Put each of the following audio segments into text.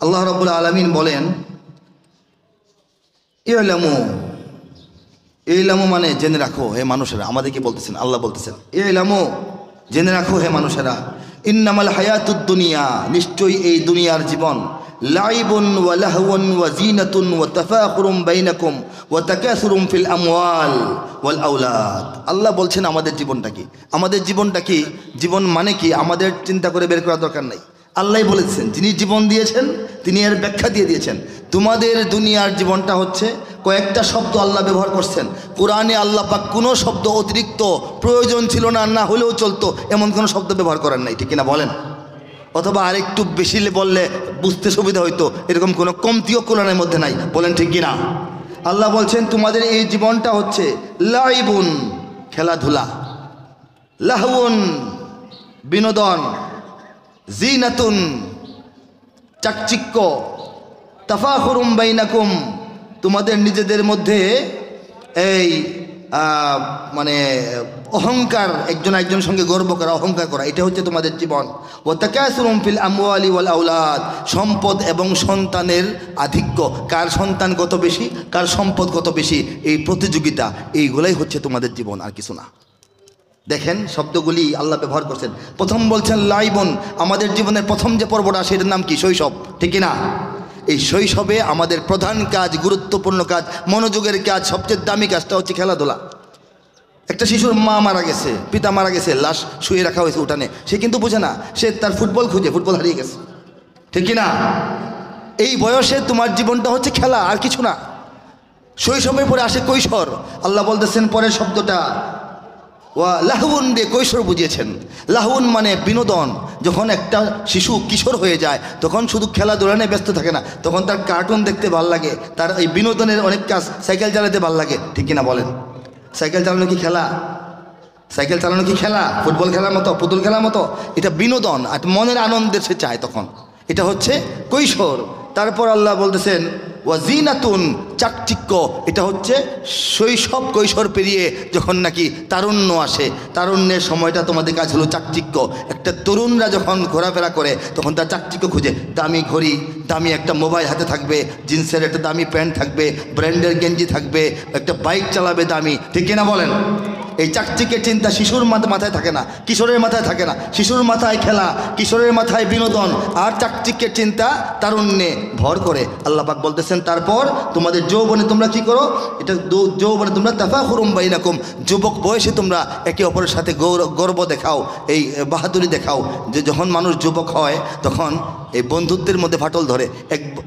আল্লাহ রাব্বুল আলামিন বলেন ইলামু, ইলামু মানে জেনে রাখো হে মানুষেরা। আমাদেরকে বলতেছেন, আল্লাহ বলতেছেন ইলামু, জেনে রাখো হে মানুষেরা, ইন্নামাল হায়াতুদ দুনিয়া, নিশ্চয়ই এই দুনিয়ার জীবন, লাইবুন ওয়া লাহওয়ান ওয়া জিনাতুন ওয়া তাফাখুরুম বাইনাকুম ওয়া তাকাসুরুম ফিল আমওয়াল ওয়াল আওলাদ। আল্লাহ বলছেন আমাদের জীবনটা কি, আমাদের জীবনটা কি, জীবন মানে কি আমাদের চিন্তা করে বের করার দরকার নাই। আল্লাহ বলেছেন, যিনি জীবন দিয়েছেন তিনি এর ব্যাখ্যা দিয়ে দিয়েছেন। তোমাদের দুনিয়ার জীবনটা হচ্ছে, কয়েকটা শব্দ আল্লাহ ব্যবহার করছেন কোরআনে। আল্লাহ পাক কোনো শব্দ অতিরিক্ত প্রয়োজন ছিল না, না হলেও চলতো এমন কোনো শব্দ ব্যবহার করেন নাই, ঠিক কিনা বলেন? অথবা আরেকটু বেশি বললে বুঝতে সুবিধা হইতো, এরকম কোনো কমতিও কোরআনের মধ্যে নাই, বলেন ঠিক কিনা? আল্লাহ বলছেন তোমাদের এই জীবনটা হচ্ছে লাইবুন, খেলাধুলা, লাহউন, বিনোদন, জিনাতুন, চাকচিক্য, তাফাখুরুম বাইনাকুম, তোমাদের নিজেদের মধ্যে এই মানে অহংকার, একজন একজনের সঙ্গে গর্ব করা, অহংকার করা, এটা হচ্ছে তোমাদের জীবন। ওয়া তাকাসুরুম ফিল আমওয়ালি ওয়াল আওলাদ, সম্পদ এবং সন্তানের আধিক্য, কার সন্তান কত বেশি, কার সম্পদ কত বেশি, এই প্রতিযোগিতা, এইগুলাই হচ্ছে তোমাদের জীবন, আর কিছু না। দেখেন শব্দগুলি আল্লাহ ব্যবহার করছেন। প্রথম বলছেন লাইবন, আমাদের জীবনের প্রথম যে পর্বটা সেটার নাম কি? শৈশব, ঠিক কিনা? এই শৈশবে আমাদের প্রধান কাজ, গুরুত্বপূর্ণ কাজ, মনোযোগের কাজ, সবচেয়ে দামি কাজটা হচ্ছে খেলাধুলা। একটা শিশুর মা মারা গেছে, পিতা মারা গেছে, লাশ শুয়ে রাখা হয়েছে উঠানে, সে কিন্তু বোঝে না, সে তার ফুটবল খুঁজে, ফুটবল হারিয়ে গেছে, ঠিক কিনা? এই বয়সে তোমার জীবনটা হচ্ছে খেলা, আর কিছু না। শৈশবের পরে আসে কৈশোর। আল্লাহ বলতেছেন পরের শব্দটা ওয়া লাহউন দিয়ে কৈশোর বুঝিয়েছেন। লাহউন মানে বিনোদন। যখন একটা শিশু কিশোর হয়ে যায় তখন শুধু খেলাধুলা নিয়ে ব্যস্ত থাকে না, তখন তার কার্টুন দেখতে ভাল লাগে, তার এই বিনোদনের অনেক কাজ, সাইকেল চালাতে ভাল লাগে, ঠিক কিনা বলেন? সাইকেল চালানো কি খেলা? সাইকেল চালানো কি খেলা? ফুটবল খেলার মতো, পুতুল খেলার মতো? এটা বিনোদন, আর মনের আনন্দের সে চায় তখন, এটা হচ্ছে কৈশোর। তারপর আল্লাহ বলতেছেন ওয়াজিনাতুন, চাকচিক্য, এটা হচ্ছে শৈশব কৈশোর পেরিয়ে যখন নাকি তারুণ্য আসে, তারুণ্যের সময়টা তোমাদের কাজ হলো চাকচিক্য। একটা তরুণরা যখন ঘোরাফেরা করে তখন তার চাকচিক্য খুঁজে, দামি ঘড়ি, দামি একটা মোবাইল হাতে থাকবে, জিন্সের একটা দামি প্যান্ট থাকবে, ব্র্যান্ডের গেঞ্জি থাকবে, একটা বাইক চালাবে দামি, ঠিক কিনা বলেন? এই চাকচিক্যের চিন্তা শিশুর মাথায় থাকে না, কিশোরের মাথায় থাকে না। শিশুর মাথায় খেলা, কিশোরের মাথায় বিনোদন, আর চাকচিক্যের চিন্তা তারুণ্যে ভর করে। আল্লাহ পাক বলতেছেন তারপর তোমাদের যৌবনে তোমরা কি করো, এটা যৌবনে তোমরা তাফাখুরুম বাইনাকুম, যুবক বয়সে তোমরা একে অপরের সাথে গর্ব দেখাও, এই বাহাদুরি দেখাও। যে যখন মানুষ যুবক হয় তখন এই বন্ধুত্বের মধ্যে ফাটল ধরে।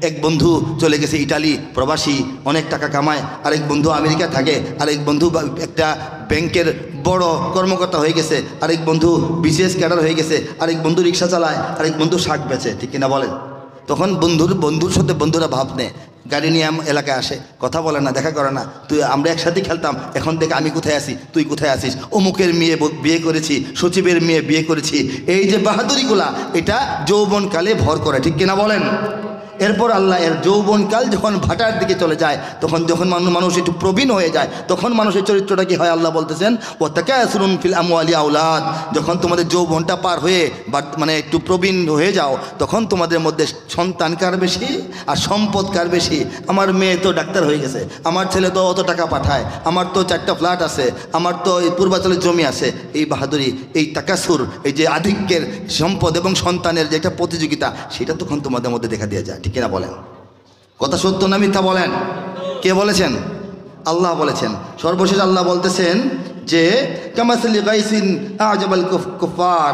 এক বন্ধু চলে গেছে ইটালি, প্রবাসী, অনেক টাকা কামায়, আরেক বন্ধু আমেরিকা থাকে, আরেক বন্ধু একটা ব্যাংকের বড় কর্মকর্তা হয়ে গেছে, আরেক বন্ধু বিসিএস ক্যাডার হয়ে গেছে, আরেক বন্ধু রিক্সা চালায়, আরেক বন্ধু শাক বেচে, ঠিক কিনা বলেন? তখন বন্ধুর সাথে বন্ধুরা ভাব নেয়, গাড়ি নিয়ে এলাকায় আসে, কথা বলে না, দেখা করে না, আমরা একসাথে খেলতাম, এখন থেকে আমি কোথায় আছি, তুই কোথায় আছিস, অমুকের মেয়ে বিয়ে করেছি, সচিবের মেয়ে বিয়ে করেছি। এই যে বাহাদুরিগুলা, এটা যৌবনকালে ভর করে, ঠিক কিনা বলেন? এরপর আল্লাহ এর যৌবনকাল যখন ভাটার দিকে চলে যায়, যখন মানুষ একটু প্রবীণ হয়ে যায়, তখন মানুষের চরিত্রটা কি হয়? আল্লাহ বলতেছেন ওয়া তাকাসুরুন ফিল আমওয়ালি আওলাদ, যখন তোমাদের যৌবনটা পার হয়ে মানে একটু প্রবীণ হয়ে যাও, তখন তোমাদের মধ্যে সন্তান কার বেশি আর সম্পদ কার বেশি। আমার মেয়ে তো ডাক্তার হয়ে গেছে, আমার ছেলে তো অত টাকা পাঠায়, আমার তো 4টা ফ্ল্যাট আছে, আমার তো এই পূর্বাচলের জমি আছে। এই বাহাদুরি, এই তাকাসুর, এই যে আধিক্যের, সম্পদ এবং সন্তানের যে একটা প্রতিযোগিতা, সেটা তখন তোমাদের মধ্যে দেখা দিয়ে যায়, ঠিক কিনা বলেন? কথা সত্য না মিথ্যা বলেন? কে বলেছেন? আল্লাহ বলেছেন। সর্বশেষ আল্লাহ বলতেছেন যে কামাসালি গাইসিন আজাবাল কুফার,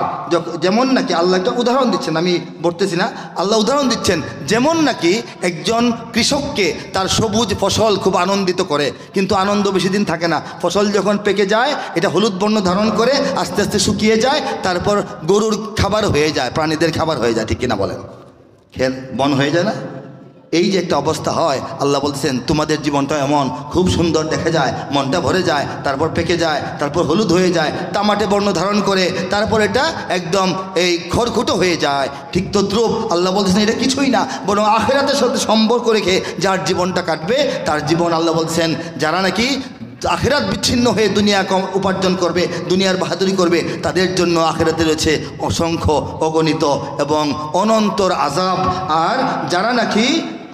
যেমন নাকি আল্লাহ একটা উদাহরণ দিচ্ছেন, আমি বলতেছি না, আল্লাহ উদাহরণ দিচ্ছেন, যেমন নাকি একজন কৃষককে তার সবুজ ফসল খুব আনন্দিত করে, কিন্তু আনন্দ বেশি দিন থাকে না। ফসল যখন পেকে যায়, এটা হলুদ বর্ণ ধারণ করে আস্তে আস্তে শুকিয়ে যায়, তারপর গরুর খাবার হয়ে যায়, প্রাণীদের খাবার হয়ে যায়, ঠিক কিনা বলেন? বন হয়ে যায় না? এই যে একটা অবস্থা হয়, আল্লাহ বলতেছেন তোমাদের জীবনটা এমন, খুব সুন্দর দেখা যায়, মনটা ভরে যায়, তারপর পেকে যায়, তারপর হলুদ হয়ে যায়, তামাটে বর্ণ ধারণ করে, তারপর এটা একদম এই খড়কুটো হয়ে যায়। ঠিক তদ্রূপ আল্লাহ বলতেছেন এটা কিছুই না, বরং আখিরাতের সাথে সম্পর্ক রেখে যার জীবনটা কাটবে তার জীবন, আল্লাহ বলছেন যারা নাকি আখিরাত বিচ্ছিন্ন হয়ে দুনিয়া উপার্জন করবে, দুনিয়ার বাহাদুরি করবে, তাদের জন্য আখিরাতে রয়েছে অসংখ্য অগণিত এবং অনন্তর আযাব। আর যারা নাকি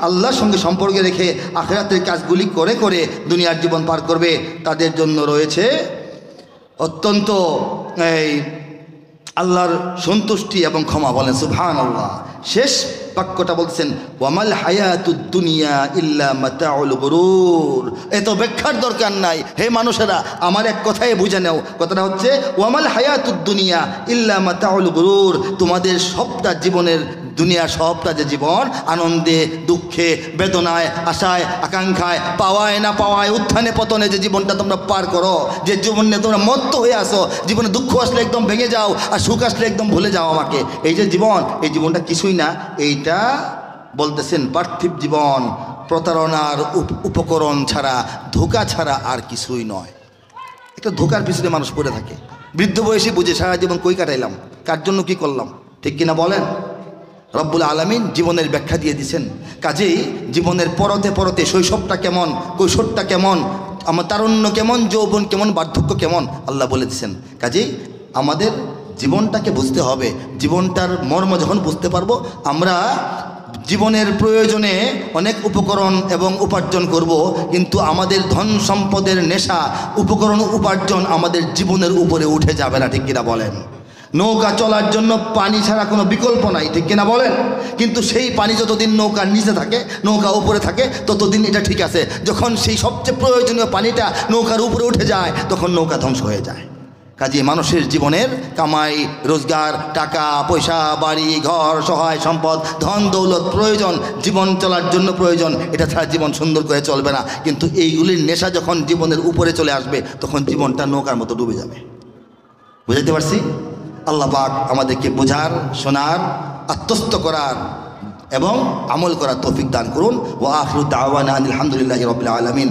আল্লাহর সঙ্গে সম্পর্কে রেখে আখিরাতের কাজগুলি করে করে দুনিয়ার জীবন পার করবে, তাদের জন্য রয়েছে অত্যন্ত আল্লাহর সন্তুষ্টি এবং ক্ষমা। বলেন সুবহানাল্লাহ। শেষ বাক্যটা বলছেন ওয়ামাল হায়াতুদ দুনিয়া ইল্লা মাতাউল গুরুর। এত ব্যাখ্যার দরকার নাই হে মানুষেরা, আমার এক কথায় বুঝে নাও। কথাটা হচ্ছে ওয়ামাল হায়াতুদ দুনিয়া ইল্লা মাতাউল গুরুর। তোমাদের সবটা জীবনের দুনিয়া, সবটা যে জীবন আনন্দে দুঃখে বেদনায় আশায় আকাঙ্ক্ষায় পাওয়ায় না পাওয়ায় উত্থানে পতনে যে জীবনটা তোমরা পার করো, যে জীবনে তোমরা মত্ত হয়ে আসো, জীবনে দুঃখ আসলে একদম ভেঙে যাও আর সুখ আসলে একদম ভুলে যাও আমাকে, এই যে জীবন, এই জীবনটা কিছুই না। এইটা বলতেছেন পার্থিব জীবন প্রতারণার উপকরণ ছাড়া, ধোঁকা ছাড়া আর কিছুই নয়। একটা ধোঁকার পিছনে মানুষ পড়ে থাকে, বৃদ্ধ বয়সে বুঝে সারা জীবন কই কাটাইলাম, কার জন্য কি করলাম, ঠিক কিনা বলেন? রব্বুল আলামিন জীবনের ব্যাখ্যা দিয়ে দিয়েছেন। কাজেই জীবনের পরতে পরতে শৈশবটা কেমন, কৈশোরটা কেমন, আমার তারুণ্য কেমন, যৌবন কেমন, বার্ধক্য কেমন, আল্লাহ বলে দিয়েছেন। কাজেই আমাদের জীবনটাকে বুঝতে হবে। জীবনটার মর্ম যখন বুঝতে পারবো, আমরা জীবনের প্রয়োজনে অনেক উপকরণ এবং উপার্জন করব, কিন্তু আমাদের ধন সম্পদের নেশা, উপকরণ উপার্জন আমাদের জীবনের উপরে উঠে যাবে না, ঠিক কিনা বলেন? নৌকা চলার জন্য পানি ছাড়া কোনো বিকল্প নাই, ঠিক কিনা বলেন? কিন্তু সেই পানি যতদিন নৌকার নিচে থাকে, নৌকা উপরে থাকে, ততদিন এটা ঠিক আছে। যখন সেই সবচেয়ে প্রয়োজনীয় পানিটা নৌকার উপরে উঠে যায়, তখন নৌকা ধ্বংস হয়ে যায়। কাজে মানুষের জীবনের কামাই রোজগার, টাকা পয়সা, বাড়ি ঘর, সহায় সম্পদ, ধন দৌলত প্রয়োজন, জীবন চলার জন্য প্রয়োজন। এটা ছাড়া জীবন সুন্দর করে চলবে না। কিন্তু এইগুলির নেশা যখন জীবনের উপরে চলে আসবে, তখন জীবনটা নৌকার মতো ডুবে যাবে। বুঝাইতে পারছি? আল্লাহ পাক আমাদেরকে বোঝার, শোনার, আত্মস্থ করার এবং আমল করার তৌফিক দান করুন। ওয়া আখিরু দাওয়ানা আলহামদুলিল্লাহি রাব্বিল আলামিন।